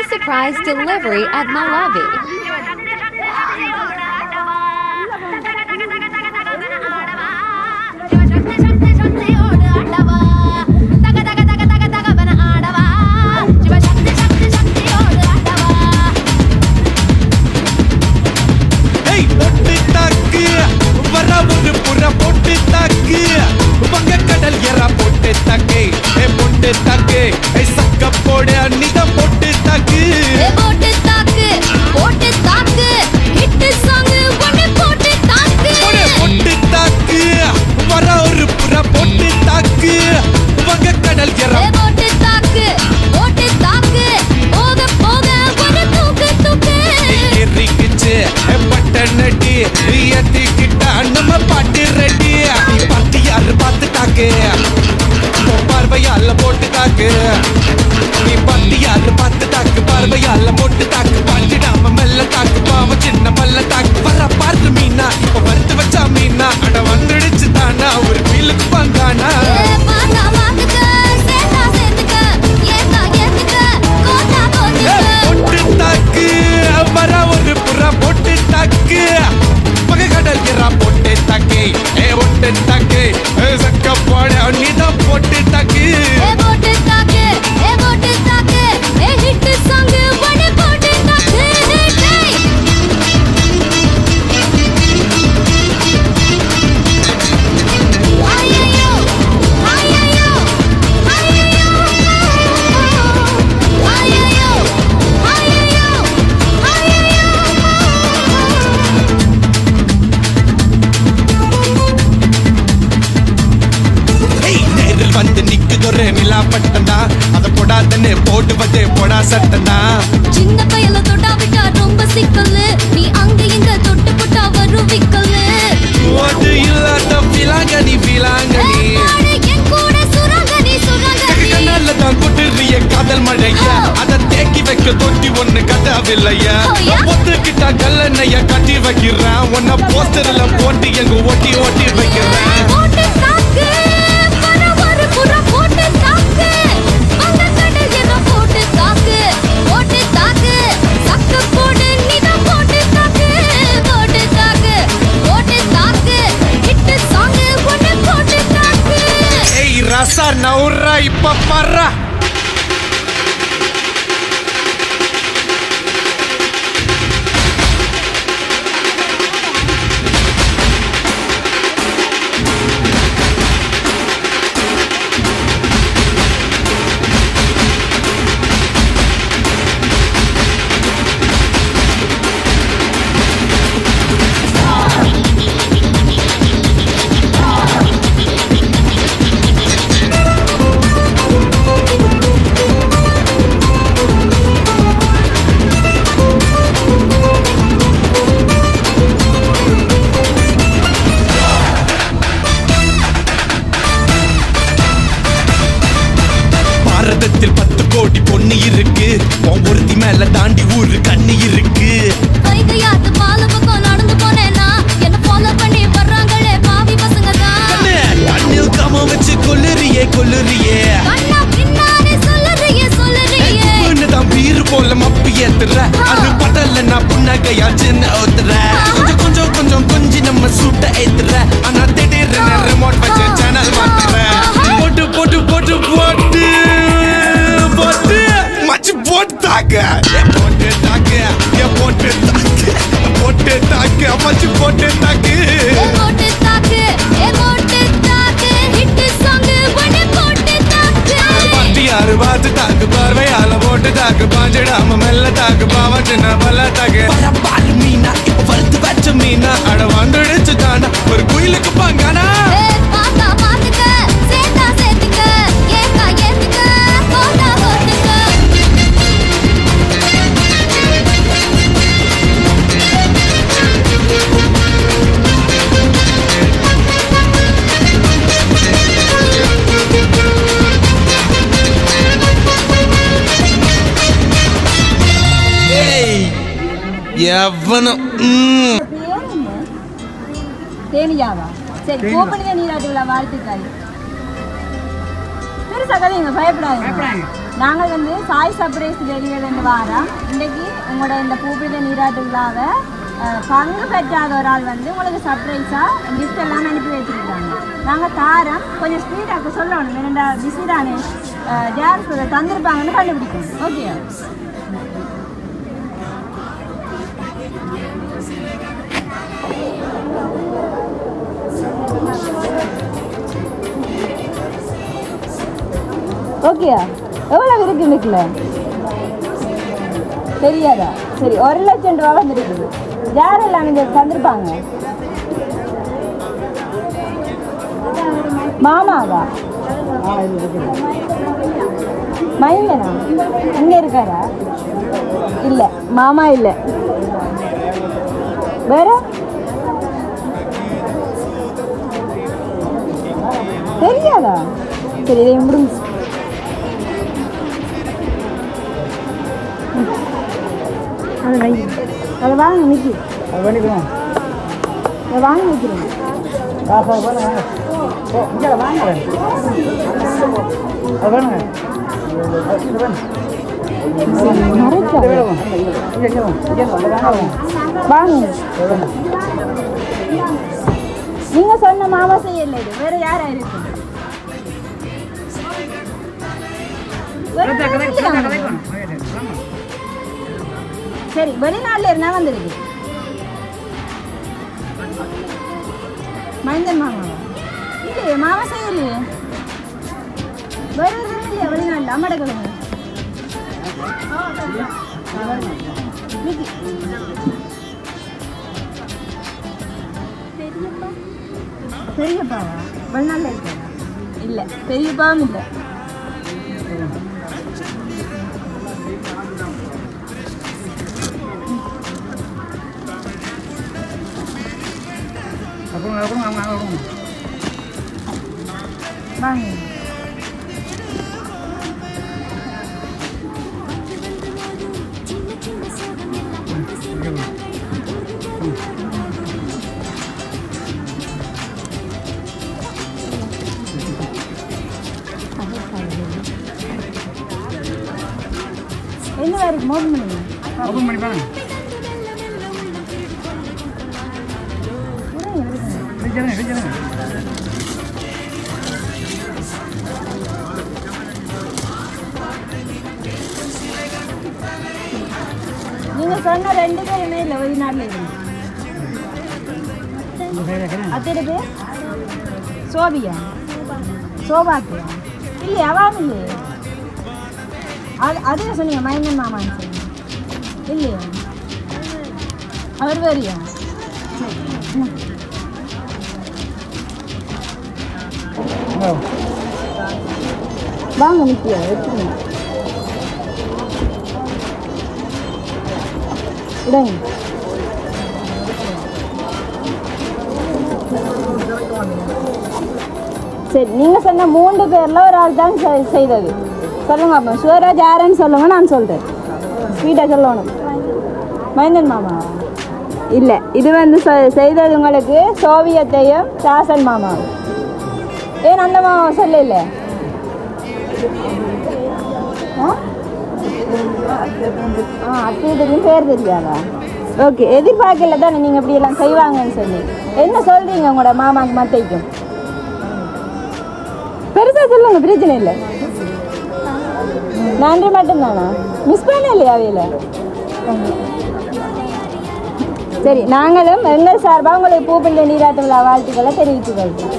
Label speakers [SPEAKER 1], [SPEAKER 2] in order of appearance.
[SPEAKER 1] surprise delivery at Malawi.
[SPEAKER 2] தேனியாவா சரி கோபனியா நீராட்டு விழா வாழ்த்துக்கள் பெருசா கதைங்க பயப்படாதீங்க நாங்கள் வந்து சாய் சர்ப்ரைஸ் வெளியிலேருந்து வாரம் இன்றைக்கி உங்களோட இந்த பூப்பிட நீராட்டு விழாவை பங்கு பெற்றாத ஒரு ஆள் வந்து உங்களுக்கு சர்ப்ரைஸாக கிஃப்ட் எல்லாம் அனுப்பி வச்சுருக்காங்க. நாங்கள் தாரம் கொஞ்சம் ஸ்பீடாக சொல்லணும், என்னடா பிஸி தானே, யார் தந்திருப்பாங்கன்னு கண்டுபிடிக்கணும். ஓகே ஓகேயா? எவ்வளோ இருக்கு இன்னைக்குல தெரியாதா? சரி, 1,00,000 ரூபா வந்துருக்குது. யாரெல்லாம் நீங்கள் தந்திருப்பாங்க? மாமாவா? மைந்தனா இங்கே இருக்காரா? இல்லை, மாமா இல்லை. வேற தெரியாதா? சரி, இதை முடிஞ்சு அதை வை, அதை வாங்க நிற்கி, அதை பண்ணிக்கிறோம், அதை வாங்கி வைக்கிறோம். வாங்க நீங்க சொன்ன மாமா செய்யல, இது வேற யாரா இருக்கு? சரி, வெளிநாட்டுல இருந்தா வந்துருக்கு. மைந்தன் மாமாவா? இல்லையே, மாமா செய்யலையே. வேற இல்லையா வெளிநாட்டுல? அம்மாட கிழமை பெரியப்பாவா? வெளிநாட்டுல இருக்க? இல்லை, பெரியப்பாவும் இல்லை. வாங்க என்ன வேறு ஓப்பன் பண்ணுங்க, ஓப்பன் பண்ணி பாருங்க. நீங்க சொன்ன 2 பேருமே இல்லை வெளிநாட்டில் இருந்து. அத்தனை பேர் சோபியா? சோபாக்கியா? இல்லையா? அவாம் இல்லையே. அதே சொன்னீங்க மைந்தன் மாமான்னு சொன்னீங்க இல்லையா? அவர் வேறியா? வாங்க நிற்கியா, வச்சுருங்க, விடுங்க. சரி, நீங்கள் சொன்ன 3 பேரில் ஒரு ஆள் தான் செய்தது. சொல்லுங்க அப்போ, சிவராஜ் யாருன்னு சொல்லுங்க, நான் சொல்கிறேன். ஸ்வீட்டாக சொல்லணும். மைந்தன் மாமா இல்லை, இது வந்து செய்தது உங்களுக்கு சோவியத்தையும் சாசன் மாமாவும். ஏன் அந்த மாமா சொல்ல இல்லை? அத்தையும் பேர் தெரியாதா? ஓகே, எதிர்பார்க்கல தானே நீங்கள் இப்படி எல்லாம் செய்வாங்கன்னு சொல்லி. என்ன சொல்கிறீங்க உங்களோட மாமாக்கு மத்தைக்கும்? பெருசாக சொல்லுங்க, பிரச்சனை இல்லை. நன்றி மட்டும்தானா? மிஸ் பண்ண இல்லையா அவையில்? சரி, நாங்களும் எங்கள் சார்பாக உங்களுக்கு பூப்பிள்ளை நீராட்டு விழா வாழ்த்துக்களை தெரிவித்துக் கொள்கிறோம்.